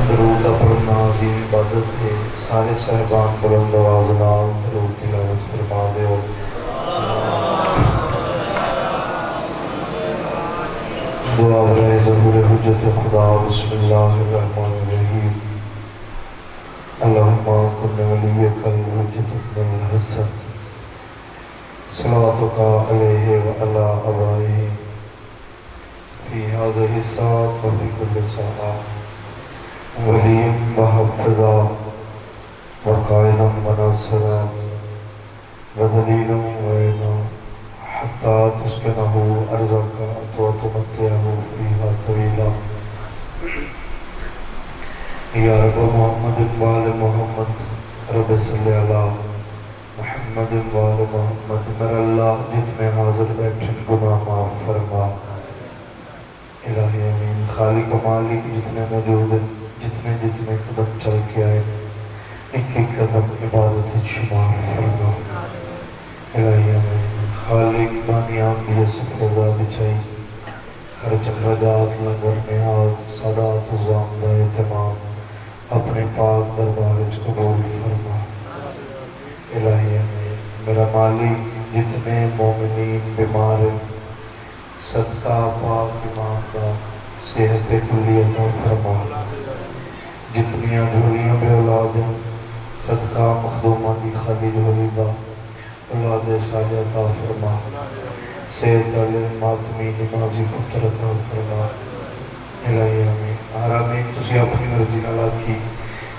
درود دا پڑھنا عظیم عبادت ہے. سارے صاحبان بلند آواز نال درود تلاوت فرما دیو. دعا برائے ظہور حجت خدا. بسم اللہ الرحمن الرحیم. اللہم کن ولیک الحجت ابن الحسن صلواتک علیہ وعلی آبائہ فی هذه الساعة وفی کل ساعة ولیم وحفظا وقائنا وناصرا ودلیلا وعینا حتی تسکنہ ارضک وتمتعہ فیہا طویلا. یا رب محمد وآل محمد رب صلی علی محمد وآل محمد. میرا اللہ جتنے حاضر بیٹھے گناہ معاف فرما. الہی امین. خالق مالک جتنے موجود ہیں جتنے قدم چل کے آئے ایک قدم عبادت شمار فرما. الہی امین. خالق بانیان یوسف رضا بچائی خرچ اخراجات لنگر نیاز سادات و زامدہ اہتمام اپنے پاک دربار قبول فرما. الہی امین. میرا مالک جتنے مومنین بیمار ہیں صدقہ پاک امام دا صحت کلی عطا فرما. جتنیاں جھولیاں بے اولاد ہیں صدقہ مخدومہ کی خالی جھولی دا اولاد صالح عطا فرما. صحت والے ماتمی نمازی پتر عطا فرما. الہی آمین. ہر آمین تسی اپنی مرضی نہ لاکھی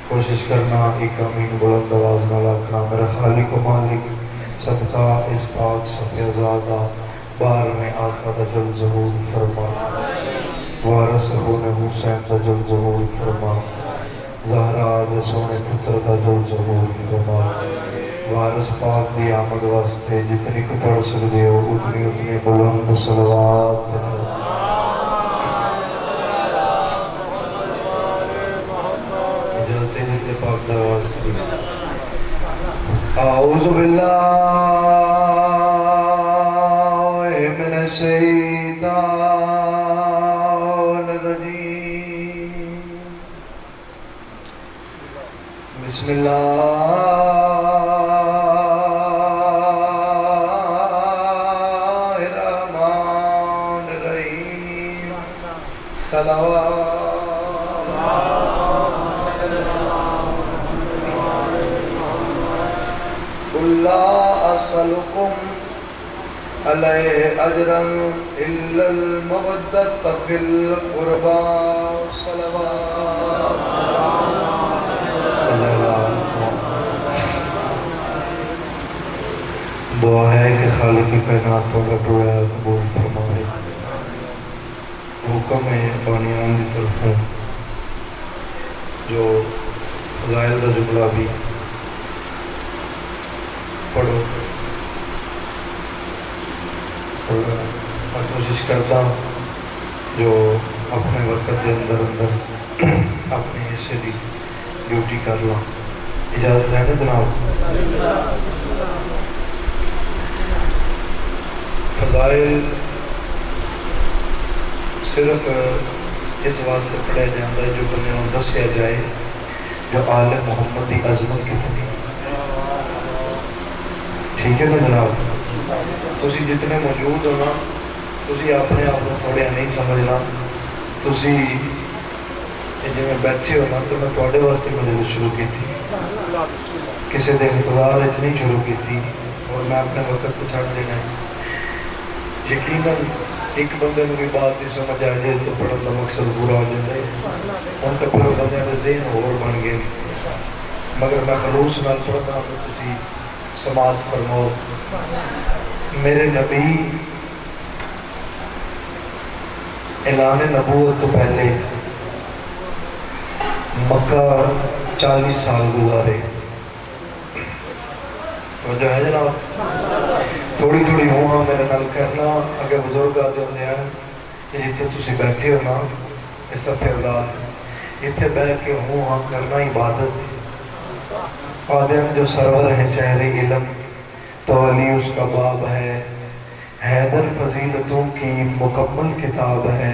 کوشش کرنا ایک آمین بلند آواز نہ لاکھنا. میرا خالق و مالک صدقہ اس پاک صفی زادہ بار میں آقا دا جل ظہور فرما. وارث خون حسین دا جل ظہور فرما. زہرا دے سونے پتر دا جل ظہور فرما. وارث پاک دی آمد واسطے جتنی کو پڑھ سکتے ہو اتنی بلند صلوات. اجازت سے جتنے پاک دا آواز کریں. اعوذ باللہ من الشیطان الرجیم. بسم اللہ الرحمن الرحیم. صلوات لا أسألكم عليه أجرا إلا المودة في القربى. صلوات صلی اللہ. دعا ہے کہ خالق کائنات کا ٹویا قبول فرمائے. حکم ہے بانیان کی طرفوں جو فضائل کا جملہ بھی پڑھو اور کوشش کرتا جو اپنے وقت کے اندر اپنے حصے کی ڈیوٹی کر لوں. اجازت ہے نا جناب؟ فضائل صرف اس واسطے پڑھا جاتا ہے جو بندے کو دسیا جائے جو آل محمد کی عظمت کتنی. ٹھیک ہے نا جناب؟ تسی جتنے موجود ہو نا تسی اپنے آپ کو تھوڑے نہیں سمجھنا. تسی جی میں بیٹھے ہو نا تو میں تھوڑے واسطے مجلس شروع کی تھی کسی دے انتظار نہیں شروع کی تھی اور میں اپنے وقت کو چھڑ دینا ہے. یقیناً ایک بندے میں بھی بات نہیں سمجھ آ جائے تو پڑھن کا مقصد پورا ہو جاتا ہے. ان کا پھر بندے کے ذہن اور بن گئے مگر میں خلوص نال پڑھتا ہوں. تسی سماعت فرماؤ. میرے نبی اعلان نبوت تو پہلے مکہ 40 سال گزارے. توجہ ہے جناب؟ تھوڑی ہوں میرے نال کرنا. اگر بزرگ آتے ہوتے ہیں کہ جتنے تسی بیٹھے ہو نا اس فیضات اتنے بیٹھ کے ہوں کرنا عبادت ہے. آدم جو سرور ہیں شہر علم تو علی اس کا باب ہے. حیدر فضیلتوں کی مکمل کتاب ہے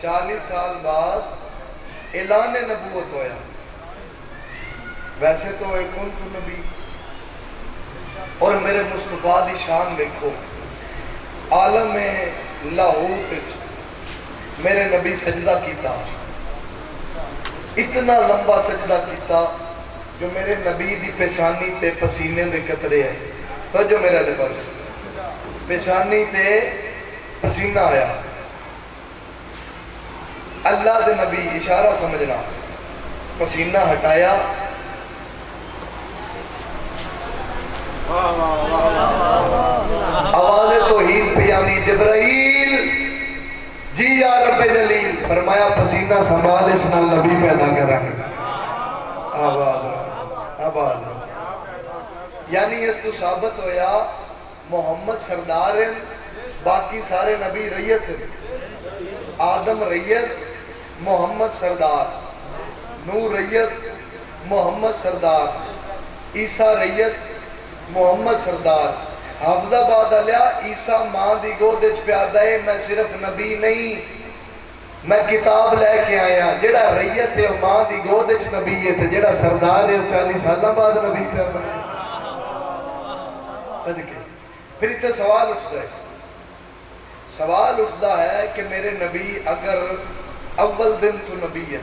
40 سال بعد اعلان نبوت ہویا. ویسے تو ایک کنت نبی، اور میرے مصطفیٰ دی شان دیکھو. عالم لاہوت میرے نبی سجدہ کیتا، اتنا لمبا سجدہ کیتا جو میرے نبی دی پیشانی تے پسینے دے قطرے آئے. تو جو میرے لباس پیشانی تے پسینہ آیا. اللہ دے نبی اشارہ سمجھنا، پسینہ ہٹایا، آواز توحید پہ آنی جبرائیل جی یا رب جلیل، فرمایا پسینہ سنبھال اس نال نبی پیدا کریں. آباد آباد یعنی اس تو ثابت ہویا محمد سردار ہیں، باقی سارے نبی ریت ہیں. آدم ریت، محمد سردار. نور ریت، محمد سردار. عیسیٰ ریت، محمد سردار. حافظ آباد علیہ عیسیٰ ماں دی گودج پیادہ ہے. میں صرف نبی نہیں، میں کتاب لے کے آیا. جڑا ریت ہے ماں دی گودج نبی ہے، جڑا سردار ہے 40 سالہ بعد نبی پہ بنے. صدقے پھر اتنے سوال اٹھتا ہے، سوال اٹھتا ہے کہ میرے نبی اگر اول دن تو نبی ہے،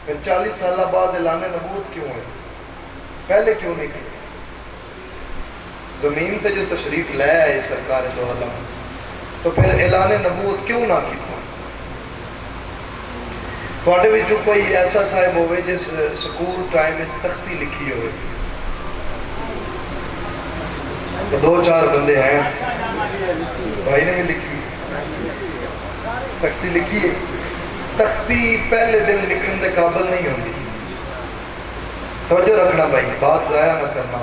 پھر 40 سالہ بعد اعلان نبوت کیوں ہے؟ پہلے کیوں نہیں کیا؟ زمین تے جو تشریف لے آئے سرکار دو عالم، تو پھر اعلان نبوت کیوں نہ کیتا؟ تھوڑے وچوں کوئی ایسا صاحب ہوئے جس سکول ٹائم میں تختی لکھی ہوئے؟ تو 2-4 بندے ہیں، بھائی نے بھی لکھی، تختی لکھی ہے. تختی پہلے دن لکھن دے قابل نہیں ہوندی. توجہ رکھنا بھائی، بات ضائع نہ کرنا.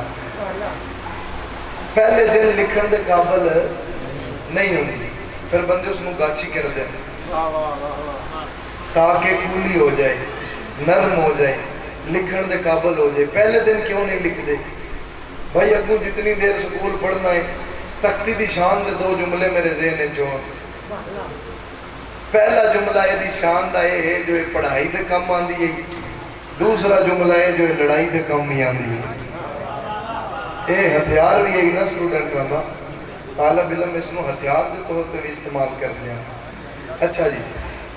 پہلے دن لکھن دے قابل نہیں ہوندی، پھر بندے اس میں گاچی کر دیں تاکہ کولی ہو جائے، نرم ہو جائے، لکھن دے قابل ہو جائے. پہلے دن کیوں نہیں لکھ دے بھائی؟ اگوں جتنی دیر سکول پڑھنا ہے، تختی دی شان دے 2 جملے میرے ذہن چون. پہلا جملہ یہ دی شان دا یہ ہے جو پڑھائی دے کم آندی ہے. دوسرا جملہ ہے جو لڑائی دے کم ہی آندی ہے. یہ ہتھیار بھی ہے نا سٹوڈنٹ رہا، طالب علم اس میں ہتھیار دے طور پہ بھی استعمال کر دیا. اچھا جی،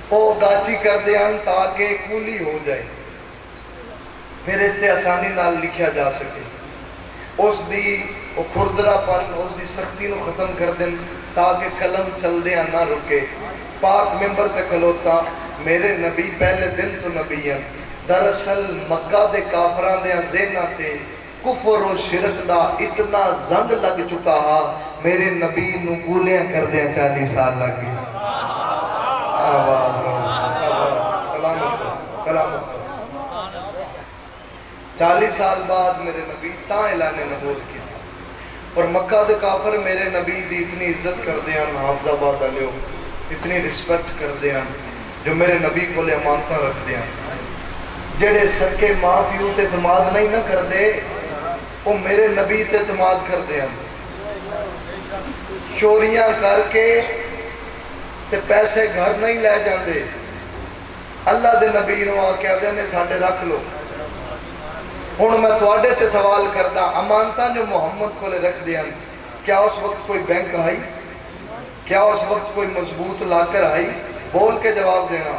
وہ گاچی کر دیا تاکہ کولی ہو جائے، پھر اس تے آسانی نال لکھیا جا سکے. اس دی کھردرا پن، اس دی سختی نو ختم کر دیں تاکہ قلم چل دیا نہ رکے. پاک ممبر تے کھلوتا میرے نبی پہلے دن تو نبی ہیں. دراصل مکہ دے کافران دے ذہناں تے کفر و شرک دا اتنا زنگ لگ چکا ہا، میرے نبی نو گولیاں کر دیا 40 سال لگ گئی. آباد رہو، آباد، سلامت رہو، سلامت رہو. 40 سال بعد میرے نبی تاں اعلان نبوت کیا، اور مکہ دے کافر میرے نبی دی اتنی عزت کر دیا، حافظ آباد علیہ اتنی رسپیکٹ کر دیا جو میرے نبی کو لے امانتاں رکھ دیا. جڑے سکے ماں پیو تے اعتماد نہیں نہ کر دے، وہ میرے نبی تے اعتماد کر دیا. چوریاں کر کے تے پیسے گھر نہیں لے جاندے، اللہ دے نبی نو آکے آدھے نے ساڑھے رکھ لو. ہن میں تواڈے تے سوال کردا، امانتاں جو محمد کو لے رکھ دیا، کیا اس وقت کوئی بینک آئی؟ کیا اس وقت کوئی مضبوط لاکر آئی؟ بول کے جواب دینا.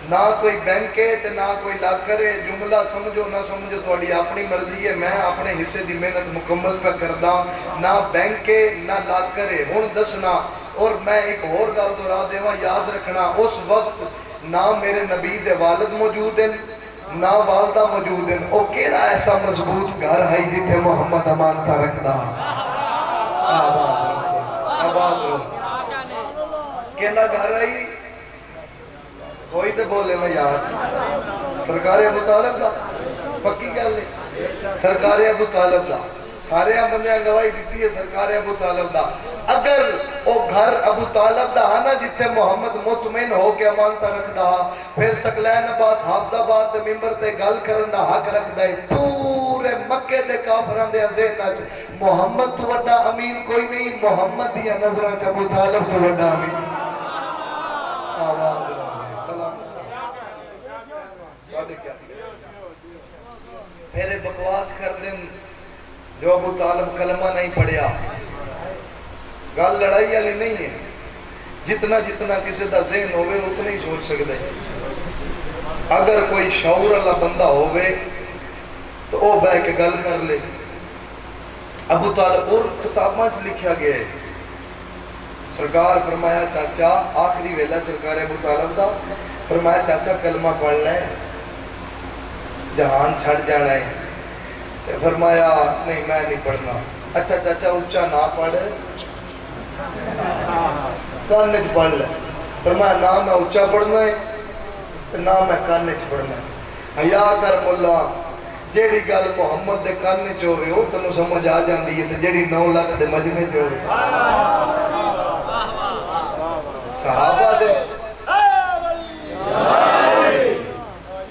نہ کوئی بینک ہے تے نہ کوئی لاکر ہے. جملہ سمجھو نہ سمجھو تواڈی اپنی مرضی ہے. میں اپنے حصے دی محنت مکمل پہ کردا. نہ بینک ہے نہ لاکر ہے. ہن دسنا، اور میں ایک اور گل دہرا دیواں، یاد رکھنا، اس وقت نہ میرے نبی دے والد موجود ہیں نہ والدہ موجود ہیں. او کیڑا ایسا مضبوط گھر ہے جتھے محمد امانتا رکھدا؟ آباد رہو، آباد رہو. کہندا گھر آئی کوئی تے بولے نا یار. سرکار ابو طالب دا، پکی گل ہے، سرکار ابو طالب دا. سارے بندے گواہی دیتی ہے سرکار ابو طالب دا. اگر وہ گھر ابو طالب دا ہے نا جتھے محمد مطمئن ہو کے امانتا رکھدا، پھر سکلین عباس حافظ آباد دے ممبر تے گل کرن دا حق رکھدا ہے. پورے مکے دے کافراں دے ذہناں وچ محمد تو وڈا امین کوئی نہیں. محمد دی نظراں وچ ابو طالب تو وڈا امین. کیا پھر بکواس کر دیں جو ابو طالب کلمہ نہیں پڑھیا. گل لڑائی والی نہیں ہے. جتنا جتنا کسی دا ذہن ہوئے اتنا ہی سوچ سکتے. اگر کوئی شعور والا بندہ ہوئے تو وہ بہ کے گل کر لے. ابو طالب اور کتاباں لکھا گیا ہے. سرکار فرمایا چاچا آخری ویلہ سرکار ابو طالب دا فرمایا چاچا کلمہ پڑھ لے جہان چھڑ جانا ہے. فرمایا نہیں میں نہیں پڑھنا. اچھا چاچا اچھا نہ پڑھ کانچ پڑھ لے. فرمایا نہ میں اچھا پڑھنا ہے نہ میں کانچ پڑھنا ہے. حیا کر مولا جیڑی گل محمد دے کانچ ہوئے وہ تنوں سمجھ آ جاندی ہے جیڑی 9 لاکھ دے مجمع چ ہوئے. صحابہ دے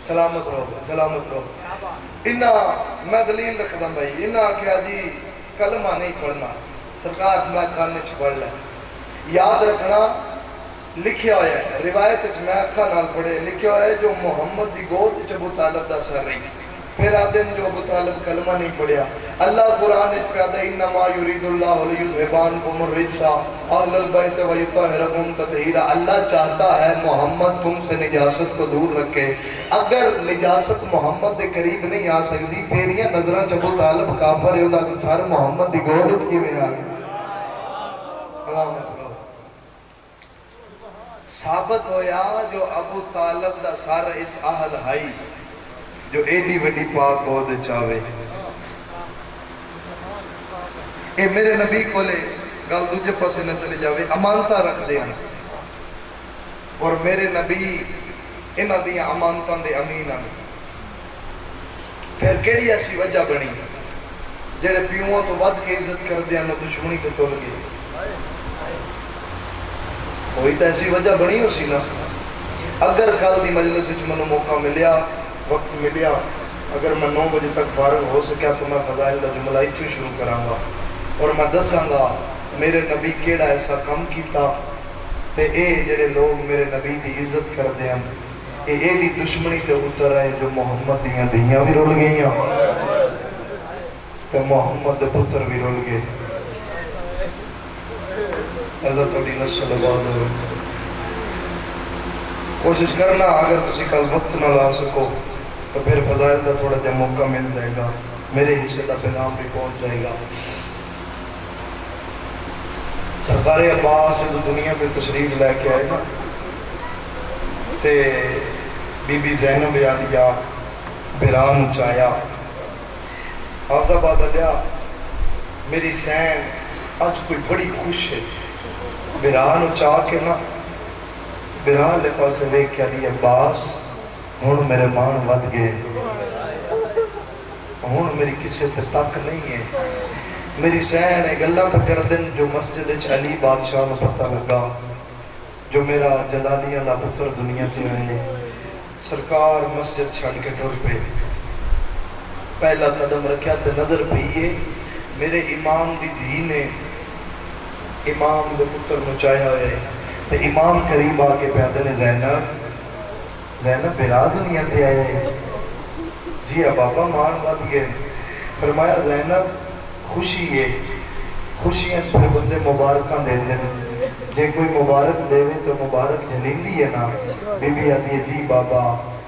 سلامت رہو. میں دلیل رکھتا بھائی انہاں کیا جی کلمہ نہیں پڑھنا. سرکار میں کانچ پڑھ لے. یاد رکھنا لکھیا ہوا ہے روایت میں اکھا نال پڑھے لکھیا ہوا ہے جو محمد دی گود ابو طالب دا سر رہی. پھر آدھے جو ابو طالب کلمہ نہیں پڑھیا. اللہ قرآن اس پہ آدھے انما یرید اللہ لیذھبانکم الرجس اہل البیت ویطہرکم تطہیرا. اللہ چاہتا ہے محمد تم سے نجاست کو دور رکھے. اگر نجاست محمد دے قریب نہیں آ سکتی پھر یہ نظرہ ابو طالب کافر ہے دا سر محمد دی گود کی میں آ گیا. ثابت ہویا جو ابو طالب دا سر اس اہل ہائی جو ایڈی وڈی پاک گود چاہوے. اے میرے نبی کو لے گل دوجے پاسے نہ چلے جاوے امانتہ رکھ دے ہیں اور میرے نبی انہاں دیاں امانتاں دے امین ہیں. پھر کیڑی ایسی وجہ بنی جڑے پیووں تو ود کے عزت کر دیا نہ دشمنی سے تول گئے. کوئی تو ایسی وجہ بنی ہو سی نا. اگر کل دی مجلس وچ منو موقع ملیا وقت ملیا اگر میں 9 بجے تک فارغ ہو سکیا تو میں فضائل دا جملہ ایتھوں شروع کراں گا اور میں دساں گا میرے نبی کیڑا ایسا کم کیتا تے اے جڑے لوگ میرے نبی دی عزت کردے ہیں اے ایڈی دشمنی تے اتر آئے جو محمد دیاں دھیاں بھی رول گئیاں تے محمد دے پتر بھی رول گئے. اللہ تھوڑی نسل آباد ہو. کوشش کرنا اگر تسی کل وقت نہ لا سکو تو پھر فضائل دا تھوڑا جا موقع مل جائے گا. میرے حصے دا پیغام بھی پہنچ جائے گا. سرکار عباس جب دنیا پہ تشریف لے کے آئے نا تے بی بی زینب عالیہ بیران اچایا. حافظ آباد علیہ میری سین آج کوئی بڑی خوش ہے. بیران اچا کے نا بیران لے پاس لے کے علی عباس ہون میرے مان ود گئے ہون میری کسی تے تک نہیں ہے. میری سین ہے گلہ پکر دن جو مسجد علی بادشاہ میں پتہ لگا جو میرا جلالی اللہ پتر دنیا تے آئے. سرکار مسجد چھڑ کے ٹر پہ پہلا قدم رکھیا تے نظر پہیے میرے امام دی دھی نے امام دے پتر مچایا ہوئے تے امام قریب آکے پیادے نے زینب بیرا دنیا تے آئے. جی بابا مان ود گئے. فرمایا زینب خوشی ہے خوشیاں پھر بندے مبارکاں دے دیں جے کوئی مبارک دے تو مبارک جنین دی ہے نا. بی بی آدھی ہے جی بابا.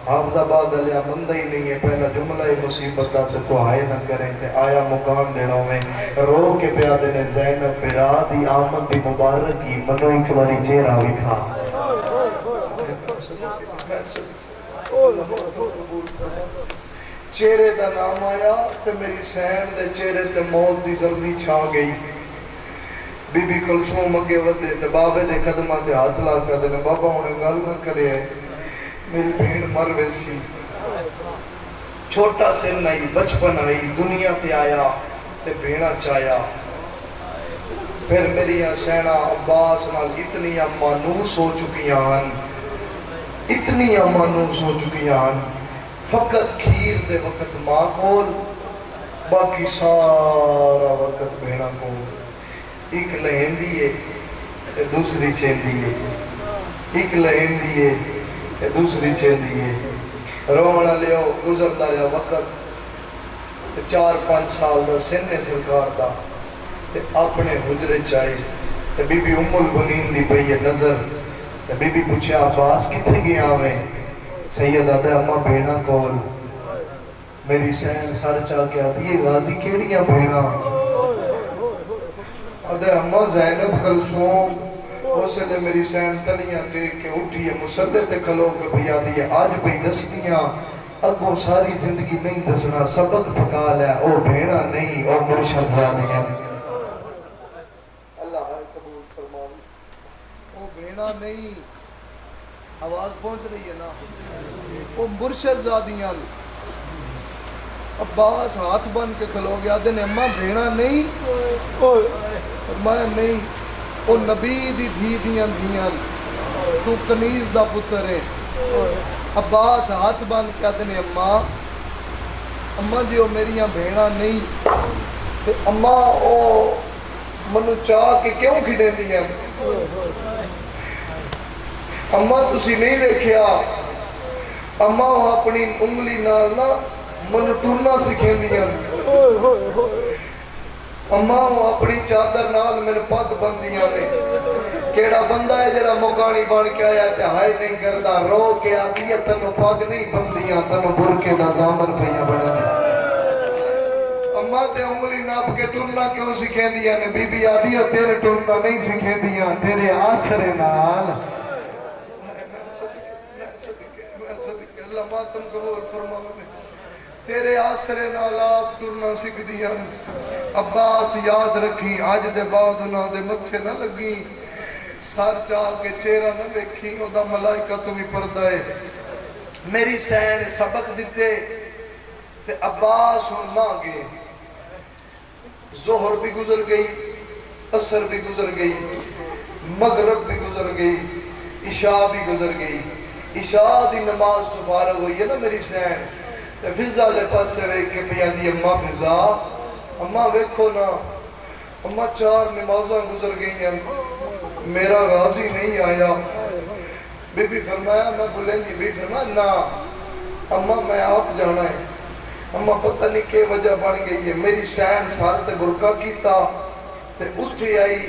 حافظ آباد علیہ مندہ ہی نہیں ہے پہلا جملہ مصیبت دا تو آئے نہ کریں تے آیا مقام دینوں میں رو کے پیادے نے زینب بیرا دی آمد بھی مبارک ہی منو ایک باری چہرہ بھی کھا. چہرے دا نام آیا تے میری سین دے چہرے تے موت دی زردی چھا گئی. بی بی کلثوم اگے ودے تے بابے دے قدمہ تے ہاتھ لا کر دے بابا انہیں گل نہ کرے میری بھیڑ مر ویسی. چھوٹا سن آئی بچپن آئی دنیا تے آیا تے بھیڑا چایا. پھر میری سینہ عباس نال اتنی مانوس ہو چکیاں اتنی مانوس ہو چکیاں فقط کھیر دے وقت ماں کول باقی سارا وقت بھیڑا کول. ایک لہن دیئے تے دوسری چین دیئے ایک لہن دیئے تے دوسری چین دیئے. رونا لیا گزرتا رہا وقت 4-5 سال دا سن ہے سرکار دا تے اپنے حجرے چاہی تے بی بی ام البنین دی پئی نظر تے بی بی پوچھا عباس کتھے گیا میں سید آدھے اماں بھینا کول میری سین سر چاہ کے آدھی یہ غازی کیڑیاں بھینا آدھے اماں زینب کلثوم اسے دے میری سین تلیاں دیکھ کے اٹھی ہے مسلح تے کھلو کے بھی آدھی ہے آج پہ دستیاں اگوں ساری زندگی نہیں دسنا سبق پکا لیا او بھیڑا نہیں او مرشد زادیاں اللہ قبول فرمائی او بھیڑا نہیں آواز پہنچ رہی ہے نا او مرشد زادیاں عباس ہاتھ بن کے کھلو گیا دن اماں بھیڑا نہیں فرمایا نہیں او نبی دی دھی دیاں دیاں تو کنیز دا پتر ہے عباس ہاتھ بن کے دن اماں جی او میریاں بھیڑا نہیں تے اماں او منو چاہ کے کیوں کھڑے دیاں اماں تسی نہیں دیکھیا اماں اپنی انگلی نال نا من ٹرنا سکھیں دیاں اماں اپنی چادر نال میں پگ بندیاں نے کیڑا بندہ ہے جڑا مکانی بن کے آیا تے ہائے نہیں کردا رو کے آتی ہے تنو پگ نہیں بندیاں تنو برکے دا زامن پہیاں بنا اماں تے انگلی ناپ کے ٹرنا کیوں سکھیں دیاں نے بی بی آدھی ہے تیرے ٹرنا نہیں سکھیں دیاں تیرے آسرے نال اللہ ماتم قبول فرماؤں تیرے آسرے نال آپ ٹرنا سکھ دیاں عباس یاد رکھی آج دے بعد انہاں دے متھے نہ لگی سار چاہ کے چہرہ نہ دیکھی او دا ملائکہ تو بھی پردہ ہے میری سین سبق دیتے تے عباس نہ گئے ظہر بھی گزر گئی عصر بھی گزر گئی مغرب بھی گزر گئی عشاء بھی گزر گئی عشاء دی نماز تو فارغ ہوئی ہے نا میری سین تے فضا لے پاس سے ویک کے پیا دی اماں فضا اماں ویکھو نا اماں 4 نمازاں گزر گئی ہیں میرا غازی نہیں آیا بی بی فرمایا میں بولیں دی بی فرمایا نا اماں میں آپ جانا ہے اماں پتہ نہیں کہ وجہ بن گئی ہے میری سین سار سے برکا کیتا تے اٹھے آئی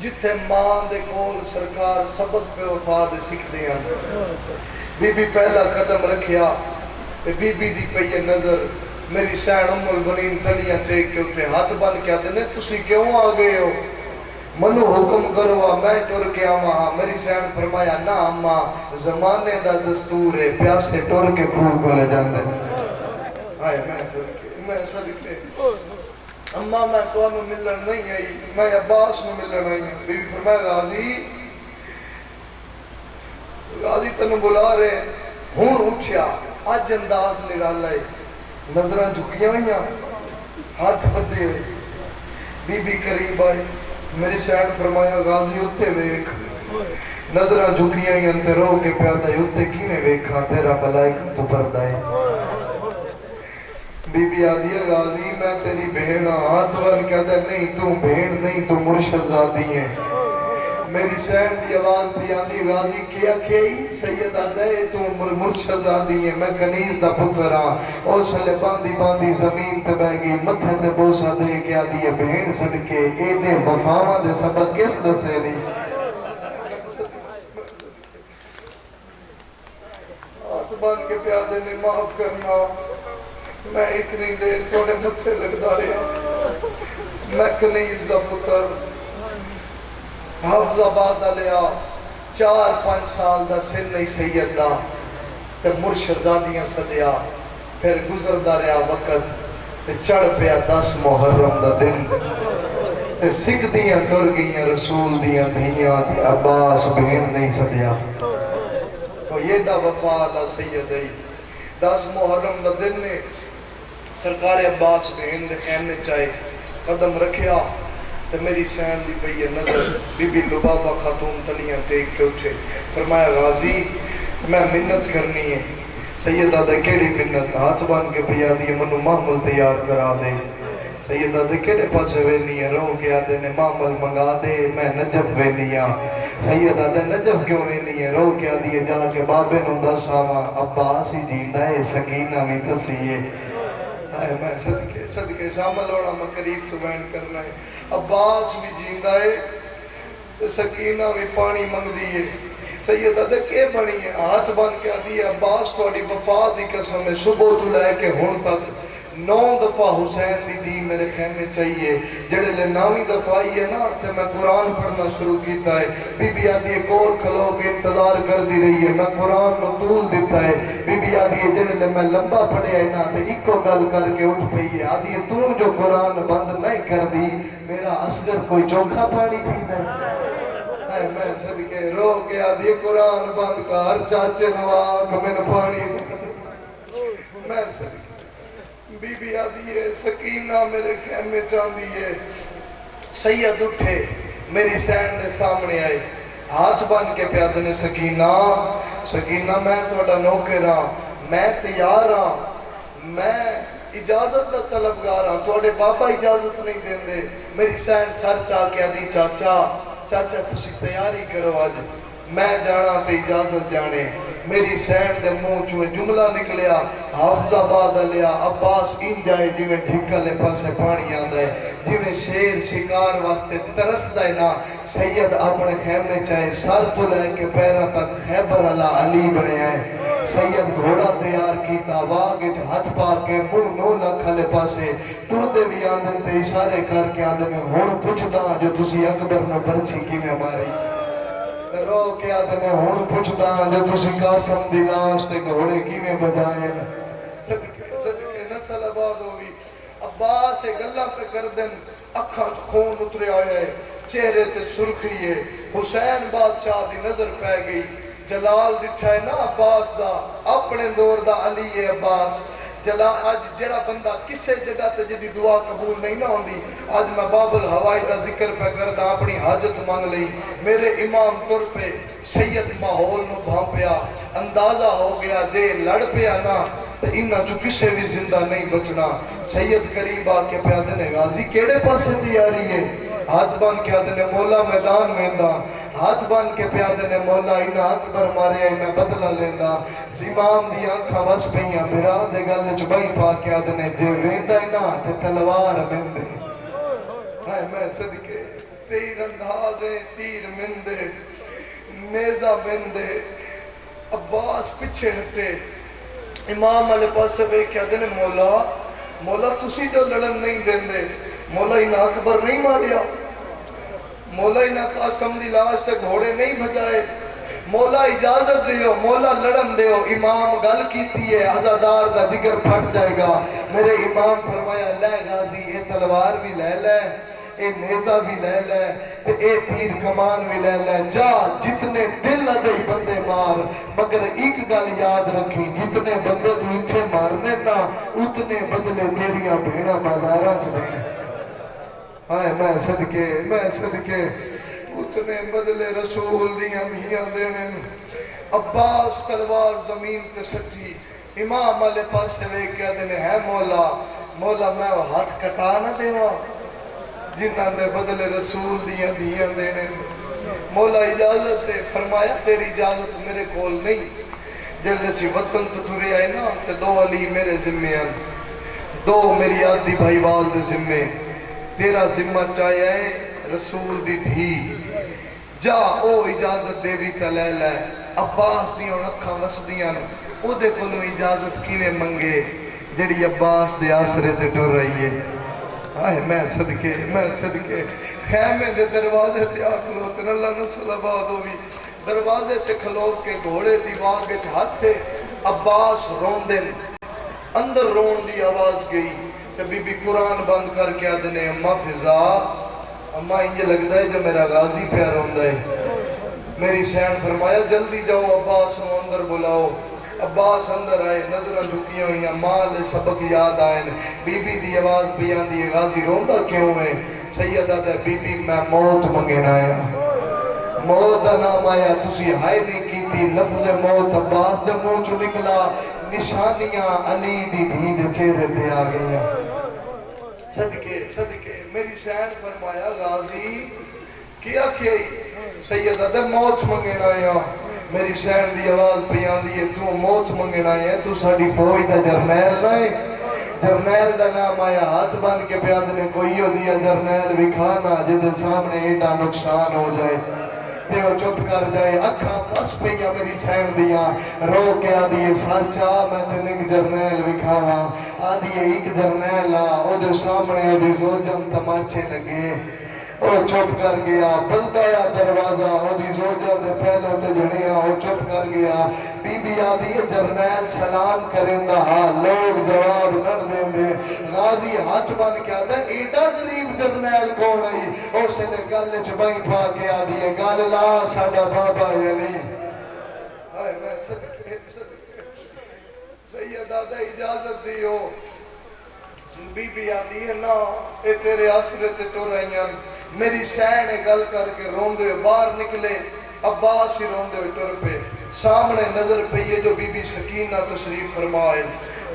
جتھے ماں دے کول سرکار سبق پہ وفا دے سکھ دیا بی بی پہلا قدم رکھیا تے بی بی دی پہ یہ نظر میری سین ام البنین تلیاں ٹیک کے اٹھے ہاتھ بن کے آتے نے تسی کیوں آگئے ہو منو حکم کرو میں ٹر کے آواں میری سین فرمایا نا اماں زمانے دا دستور ہے پیاسے ٹر کے کھول کو لے جاندے آئے میں صدقے اماں میں تو انہوں ملن نہیں آئی میں عباس میں ملن آئی بی بی فرمایا غازی تنو بلا رہے ہون اٹھیا آج انداز نرالا ہے نظران جھکیاں ہوئیاں ہاتھ بدے ہوئے بی بی قریب آئی میری سین فرمایا غازی اتے ویکھ نظران جھکیاں ہوئیاں تے رو کے پیادہ اتے کیویں ویکھاں تیرا ملائکہ تو پردہ ہے بی بی آدھی ہے غازی میں تیری بہن ہاتھ ون کہتا ہے نہیں تو بہن نہیں تو مرشد زادی ہیں میری سین دی آواز بھی آدھی غازی کیا کہی سید آدھے تو مرشد زادی ہیں میں کنیز دا پتر ہاں او سلے باندھی باندھی زمین تے بہ گئی متھے تے بوسا دے کے آدھی ہے بہن صدقے اے دے وفاواں دے سبق کس دسے نہیں ہاتھ بان کے پیادے نے معاف کرنا میں اتنی دیر توڑے مجھے لگتا رہا میں کنیز دا پتر حفظ آباد لیا 4-5 سال دا سن نہیں سید دا تے مرشد زادیاں صدیا پھر گزر دا رہا وقت تے چڑھ پیا 10 محرم دا دن تے سکھ دیاں ڈر گئیاں رسول دیاں دھیاں تے عباس بہن نہیں صدیا تو یہ دا وفا اللہ سید ہے 10 محرم دا دن نے سرکار عباس بہن دے خیمے چاہے قدم رکھیا تو میری سین دی پئی نظر بی بی لبابہ خاتون تلیاں ٹیک کے اٹھے فرمایا غازی میں منت کرنی ہے سیدہ دے کیڑی منت ہاتھ بان کے پیا دی منو معمل تیار کرا دے سیدہ دے کیڑے پاسے وینی ہے رو کے آدھے نے معمل منگا دے میں نجف وینی ہاں سیدہ دے نجف کیوں نہیں ہے، رو کیا دیئے جا کے بابے نو دس آما عباس ہی جیندہ ہے، سکینہ میں تسیئے میں صدقے شامل ہونا میں قریب تو بین کرنا ہے، عباس بھی جیندہ ہے، سکینہ بھی پانی منگ دیئے سیدہ دے کے بنی ہے، ہاتھ بن کے دیئے عباس توڑی وفات دی قسم ہے، صبح تو لے کے ہون تک 9 دفعہ حسین دی میرے خیمے چاہیے، جڑے لے 9ویں دفعہ ہی ہے نا تے میں قرآن پڑھنا شروع کیتا ہے، بی بی آدھی کول کھلو کے انتظار کر دی رہی ہے، میں قرآن نو طول دیتا ہے، بی بی آدھی جڑے لے میں لمبا پڑھے ہے نا تے ایک کو گل کر کے اٹھ پئی ہے، آدھی تو جو قرآن بند نہیں کر دی میرا اصغر کوئی چوکھا پانی پیتا ہے، میں صدقے رو کے آدھی قرآن بند کر چاچے نواک میں نے پانی میں صدقے بی بی آدھی ہے سکینہ میرے خیمے چاندی ہے، سید اٹھے میری سین نے سامنے آئے ہاتھ بن کے پیادے نے سکینہ سکینہ میں توڑا نوکر ہاں میں تیار ہاں میں اجازت دا طلبگار ہاں توڑے بابا اجازت نہیں دیں دے میری سین سر چاہ کے آدھی چاچا تسی تیاری کرو آج میں جانا تے اجازت جانے میری سین دے منہ چوئے جملہ نکلیا حافظ آباد لیا عباس ان جائے جی میں جھکا لے پاسے پانی آدھا ہے جی میں شیر شکار واسطے ترس دائے نا سید اپنے خیمے چاہے سر تو لے کے پیرہ تک خیبر اللہ علی بنے آئے سید گھوڑا تیار کیتا واگج ہاتھ پا کے منہ نو لکھا لے پاسے ٹردے بھی آندن تے اشارے کر کے آندن ہون پوچھتا جو تسی اکبر نو برچی کی میں ہماری رو کے آدھنے ہون پوچھتا جو تسی قاسم دی لاش تے گھوڑے کی میں بجائے صدقے نسل آباد ہوئی عباس گلہ پہ کردن اکھاں خون اترے آئے چہرے تے سرخی ہے حسین بادشاہ دی نظر پہ گئی جلال دٹھا ہے نا عباس دا اپنے دور دا علی ہے عباس آج جڑا بندہ کسے جگہ تے جدی دعا قبول نہیں نہ ہوندی آج میں باب الہوائی دا ذکر پہ کردہ اپنی حاجت مانگ لئی میرے امام طور پہ سید ماحول نو بھانپیا اندازہ ہو گیا دے لڑ پیا نا تے انہاں چو کسے بھی زندہ نہیں بچنا سید قریب آ کے پیادنے غازی کیڑے پاسے تیاری ہے ہاتھ بان کے آدھنے مولا میدان ویندہ ہاتھ بان کے پیادنے مولا انہاں اکبر مارے آئی میں بدلہ لیندہ امام دی آنکھاں وس پہیاں میرا دے گل چبائی پا کے آدھنے جے ویندہ انہاں تے تلوار مندے میں صدقے تیر اندازیں تیر مندے نیزہ مندے عباس پچھے ہٹے امام علیہ پاس سے بے کیا دینے مولا تسی جو لڑن نہیں دیں دے مولا انہاں اکبر نہیں ماریا مولا انہاں قاسم دی لاش تے گھوڑے نہیں بھجائے مولا اجازت دیو مولا لڑن دیو امام گل کیتی ہے عزادار دا جگر پھٹ جائے گا میرے امام فرمایا لے غازی اے تلوار بھی لے لے اے نیزہ بھی لے لے اے تیر کمان بھی لے لے جا جتنے دل لدئی بندے مار مگر ایک گل یاد رکھی جتنے بندے تو اتھے مارنے نا اتنے بدلے تیریاں بھیڑا بازاراں چلے میں صدقے اتنے بدلے رسول دیاں دھیاں دینے عباس تلوار زمین تے سٹھی امام علیہ پاس سے وے کیا دینے ہے مولا میں وہ ہاتھ کٹا نہ دیوا جنہاں دے بدلے رسول دیاں دھیاں دینے مولا اجازت دے فرمایا تیری اجازت میرے کول نہیں جلے سی وطن تو تھوڑی آئے نا کہ 2 علی میرے ذمے ہیں 2 میری آدھی بھائی والد ذمے تیرا ذمہ چاہے ہے رسول دی دھی جا او اجازت دے بھی تلے لے عباس دیوں رکھاں وسدیاں او دے کلو اجازت کیویں منگے جڑی عباس دے آسرے تے ڈر رہی ہے میں صدقے خیمے دے دروازے تے آکلو تن اللہ نسل آباد ہوئی دروازے تے کھلو کے گھوڑے دی واگے ہاتھ تے عباس رون دن اندر رون دی آواز گئی کہ بی بی قرآن بند کر کے آدھنے اماں فضا اماں یہ لگتا ہے جو میرا غازی پیار ہوندہ ہے میری سین فرمایا جلدی جاؤ عباس نو اندر بلاؤ عباس اندر آئے نظرہ جھکیاں ہوئیاں مال سبق یاد آئیں بی بی دی آواز بیان دی غازی روندہ کیوں ہے سیدہ دے بی بی میں موت منگین آیا موت نام آیا تسی ہائے نہیں کی تھی لفظ موت عباس دے منہ چو نکلا نشانیاں علی دی دھید چہرے تے آ گئیاں صدقے میری سین فرمایا غازی کیا سیدہ تے موت منگن آیا میری سین دی آواز پہ آندی ہے تو موت منگن آیا تو ساڑی فوج دا جرنیل نہ ہے جرنیل دا نام آیا ہاتھ بن کے پیاد نے کوئی ہو دیا جرنیل بھی کھانا جدے سامنے ایڈا نقصان ہو جائے تے وہ چپ کر جائے اکھا پس پہ یا میری سین دیا رو کے آدھی ہے سر چاہ میں تے نک جرنیل بھی کھانا آدھی ہے ایک جرنیل او جو سامنے او جو زوجم تماچے لگے او چپ کر گیا بلدایا دروازہ او دی زوجہ دے پہلو تے جڑیا او چپ کر گیا بی بی آدھی ہے جرنیل سلام کریں دا لوگ جواب نہ دیں دے غازی ہاتھ بن کے آدھا ایڈا غریب جرنیل کون رہی او سے نے گلے چبائیں پا کے آدھی ہے گال لا ساڑا بابا یعنی آئے میں صدقے سید آدھا اجازت دیو بی بی آدھی ہے نا اے تیرے آسرے تے ٹو رہی ہیں میری سین گل کر کے روندے باہر نکلے عباس ہی روندے ٹر پہ سامنے نظر پہ یہ جو بی بی سکینہ تشریف فرمائے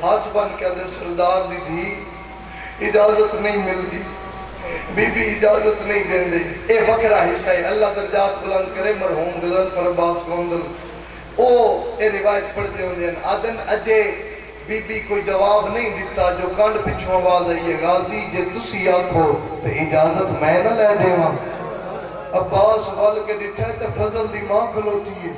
ہاتھ بن کے دے سردار دی دی اجازت نہیں مل دی بی بی اجازت نہیں دیں دے اے وکرہ حصہ ہے اللہ درجات بلند کرے مرحوم غضنفر عباس گوندل او اے روایت پڑھتے ہوں دیں آدن اجے بی بی کوئی جواب نہیں دیتا جو کانڈ پچھوں آواز آئی ہے غازی جے تسی آنکھو تو اجازت میں نہ لے دے وہاں عباس وال کے ڈٹھائے تو فضل دی ماں کھلوتی ہے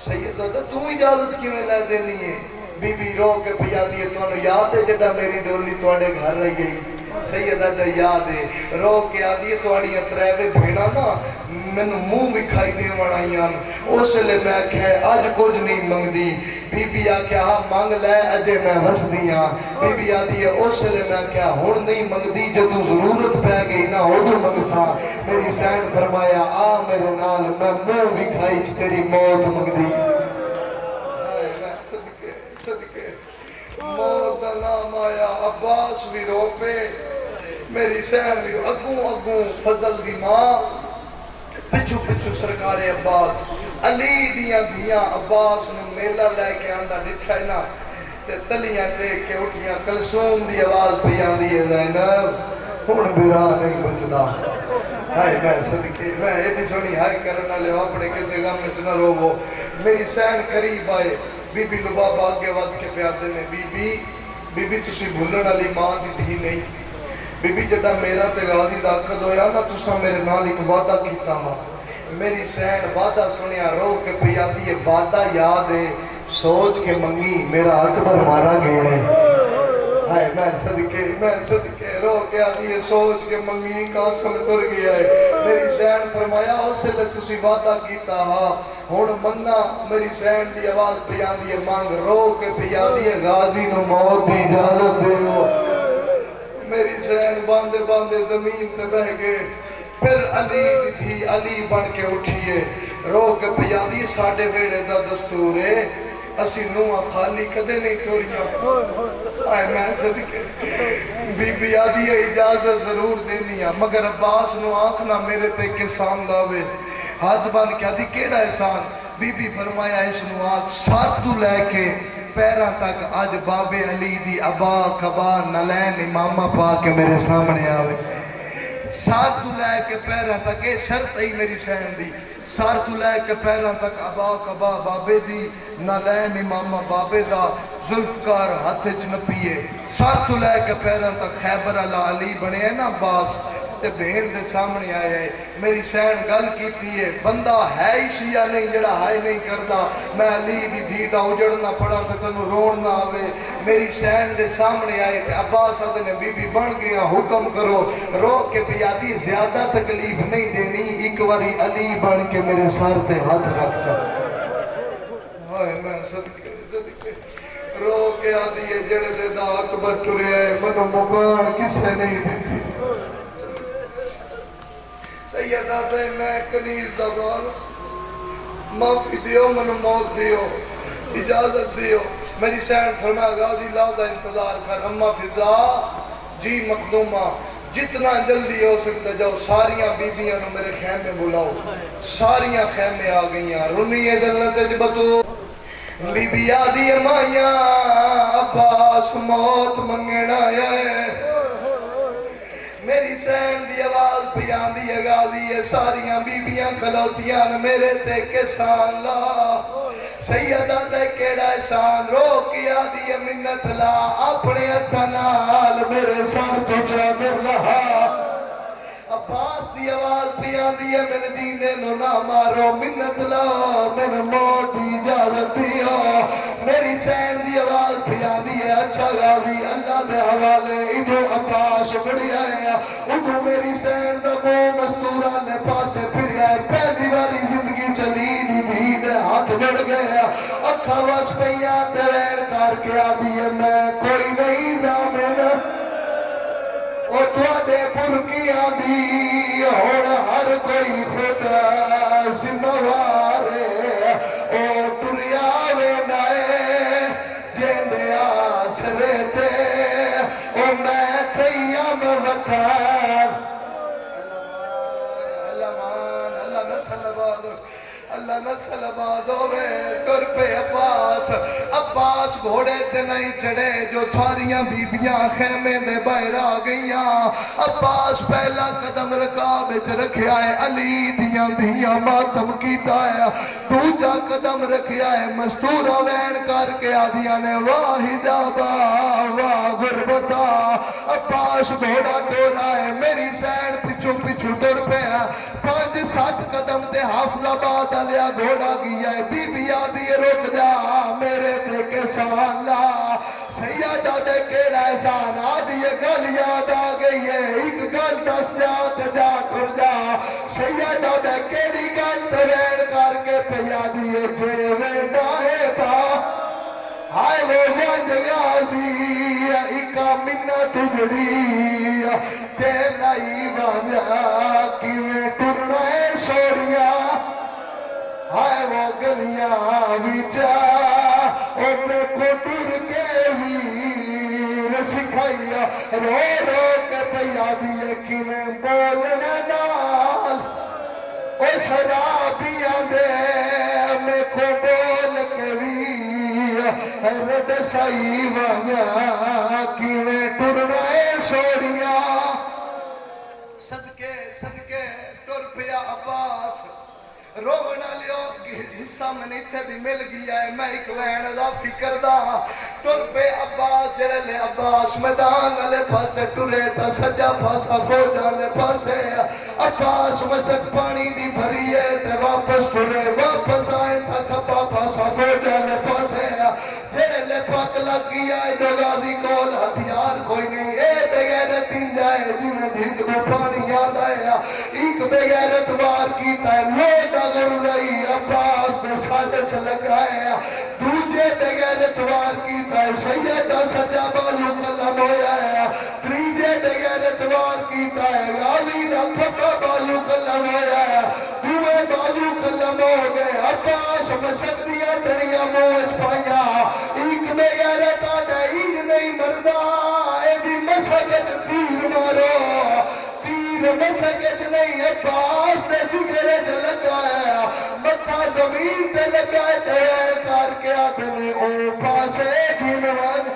سید آدھا تو اجازت کیوں لے دینی ہے بی بی رو کے پیا دیئے تو انہوں یاد ہے جڑا میری ڈولی توڑے گھر رہی گئی سید آدھا یاد ہے رو کے آدھی توڑی اتریوے بھینا نا میں منہ بھی کھائی دے وڑائیاں اس لئے میں کہے آج کچھ نہیں منگ دی بی بی آکھے ہاں مانگ لے اجے میں وس دیاں بی بی آدھی ہے اس لئے میں کہے ہون نہیں منگ دی جو تو ضرورت پہ گئی نا ہو جو منگ سا میری سین فرمایا آ میرے نال میں منہ بھی کھائی تیری موت منگ دی میں صدقے موت دا نام آیا عباس بھی رو پہ میری سین بھی اگوں فضل دی ماں پچھو سرکار عباس علی دیاں دیاں عباس نے میلہ لے کے آندہ ڈٹھائے نا تے تلیاں ٹریک کے اٹھیاں کلثوم دی آواز پہ آندی ہے زینب ہون بیرا نہیں بچدا ہائے میں صدقے میں ایڈی سونی ہائی کرنا لے اپنے کسی غم میں چنہ رو وہ میری سین قریب آئے بی بی لباب آگے ود کے پیادے میں بی بی تسی بھولن علی ماں دی دھی نہیں بی بی جڑا میرا تے غازی دا عقد ہویا نا تسا میرے نال ایک وعدہ کیتا ہا میری سین وعدہ سنیا رو کے پریادی یہ وعدہ یاد ہے سوچ کے منگی میرا اکبر مارا گیا ہے ہائے میں صدقے رو کے آدھی یہ سوچ کے منگی قاسم تر گیا ہے میری سین فرمایا اسے لے تسی وعدہ کیتا ہا ہون منگا میری سین دی آواز پہ آدھی ہے مانگ رو کے پریادی ہے غازی نو موت دی اجازت دے ہو میری سین باندے زمین پہ بہ گئے پھر علی تھی علی بن کے اٹھئے رو کے پیادی ساڑھے ویڑے دا دستور ہے اسی نوہ خالی کدے نہیں توڑیاں آئے میں صدقے بی بی آدھی ہے اجازت ضرور دینی ہے مگر عباس نو آنکھنا میرے تے کے سام لاوے ہاتھ بن کے آدھی کیڑا احسان بی بی فرمایا اس نو آنکھ ساتھ تو لے کے پیرہ تک آج باب علی دی ابا کبا نلین امامہ پا کے میرے سامنے آوے ساتھ تو لے کے پیرہ تک اے شرط ہی میری سین دی ساتھ تو لے کے پیرہ تک ابا کبا بابے دی نلین امامہ بابے دا ظلفکار ہاتھ چنپیے ساتھ تو لے کے پیرہ تک خیبر علی بنے ہیں نا عباس تے بہن دے سامنے آئے ہے میری سین گل کیتی ہے بندہ ہے ہی شیعہ نہیں جڑا ہائے نہیں کردا میں علی دی دیدہ اجڑنا پڑا تے تنو رون نہ آوے میری سین دے سامنے آئے تے عباس نے بی بی بن گیا حکم کرو رو کے پیادی زیادہ تکلیف نہیں دینی ایک واری علی بن کے میرے سر تے ہاتھ رکھ چاہتا ہائے میں صدقے رو کے آدھی ہے جڑے دے دا اکبر ٹرے آئے منو مکان کسے نہیں دیتی سیدہ دے میں کنیز زبان معافی دیو منو موت دیو اجازت دیو میری سین فرمایا غازی لازہ انتظار کر اما فضا جی مخدومہ جتنا جلدی ہو سکتا جاؤ ساریاں بیبیاں نو میرے خیمے بلاؤ ساریاں خیمے آ گئیاں رنی جنت جبتو بی بی آدھی امائیاں عباس موت منگنا ہے میری سین دی آواز پیان دی غازی ہے ساریاں بیبیاں کھلوتیاں میرے تے کسان لا سیدہ دے کیڑا احسان رو کیا دی منت لا اپنے اتنال میرے سار تو چادر لہا عباس دی آواز پیان دی من دینے نو نہ مارو منت لا من موت دی اجازت دیو میری سین دی آواز پیان دی اچھا غازی اللہ دے حوالے ادھو عباس بڑی آیا ادھو میری سین دا مو مستورہ لے پاسے پھر آئے پہلی باری زندگی چلی دی دے ہاتھ بڑھ گیا اکھا واس پیان دے وین کار کے آدھی ہے میں کوئی نہیں زامن او توڑے پرکیاں دی ہوڑ ہر کوئی خدا زموارے او ٹریاوے نائے جیندے آسرے تے او میں تیام وطان اللہ نسل آباد اللہ نسل آباد ہوئے ٹر پہ عباس گھوڑے تے نہیں چڑھے جو ساریاں بیبیاں خیمے دے باہر آ گئیاں عباس پہلا قدم رکاب وچ رکھیا ہے علی دیاں دیاں ماتم کیتا ہے دوجا قدم رکھیا ہے مستورہ وین کر کے آدیاں نے واہ حجابا واہ غربتا عباس گھوڑا ٹورا ہے میری سین پچھو پچھو ٹر پہ ہے 5-7 قدم تے حافظ آباد لیا گھوڑا گیا ہے بی بی آدھی رک جا میرے تے کسان لا سیدہ دے کیڑا احسان آدھی یہ گل یاد آ گئی ہے ایک گل دس جا تے جا کر جا سیدہ دے کیڑی گل تے وین کر کے پیا دیئے جے وینڈا ہے تھا ہائے وہ جنج غازی ایکا منت جڑی تے لائی بانجا کی میں ٹرنا ہے سوڑیاں ہائے وہ گلیاں ویچا او میں کو ٹر کے ویر سکھائیا رو رو کے پیا دیئے کی میں بولنا نال او شرابیاں دے میں کو بول کے ویر رد سائی وانیا کی میں ٹرنا ہے سوڑیاں صدقے ٹر پیا عباس رونا لیو حصہ میں تے بھی مل گیا ہے میں ایک وین دا فکر دا ٹر پہ عباس جڑے لے عباس میدان والے پاسے ٹرے تا سجا پاسا فوجا والے پاسے عباس مسک پانی دی بھری ہے تے واپس ٹرے واپس آئے تا کھپا پاسا فوجا والے پاسے جڑے لے پاک لگ گیا ہے جو غازی کول ہتھیار کوئی نہیں اے بغیرت ان جائے جی میں جھنگ دو پانی یاد آیا ایک بغیرت وار کیتا ہے لوگ اگر رہی عباس نے ساجر چلکایا دوجے بغیرت وار کیتا ہے سیدہ سجا بالو کلم ہویا ہے تریجے بغیرت وار کیتا ہے غازی نہ کھپا بالو کلم ہویا ہے دوے بالو کلم ہو گئے عباس مسک دیا تڑیاں موج پایا ایک بغیرت آدھا ایج نہیں مردہ اے دی مسکت تیر مارو تیر مسکت نہیں عباس نے جگرے جلگایا متھا زمین تے لگائے تیرے کار کے آدمی او پاسے گھنوان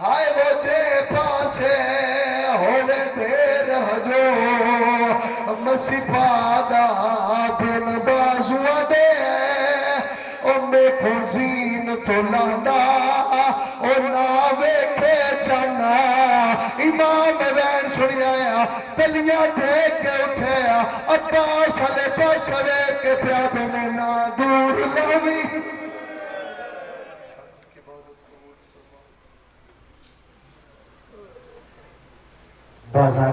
ہائے وہ جے پاسے ہوئے دیر حجو مسیفادہ بن بازو دے میں خوزین تو لانا اور ناوے کے جانا امام وین سنیا پلیاں دیکھ کے اٹھیا عباس علیہ پاسوے کے پیاد میں نہ دور لوی بازار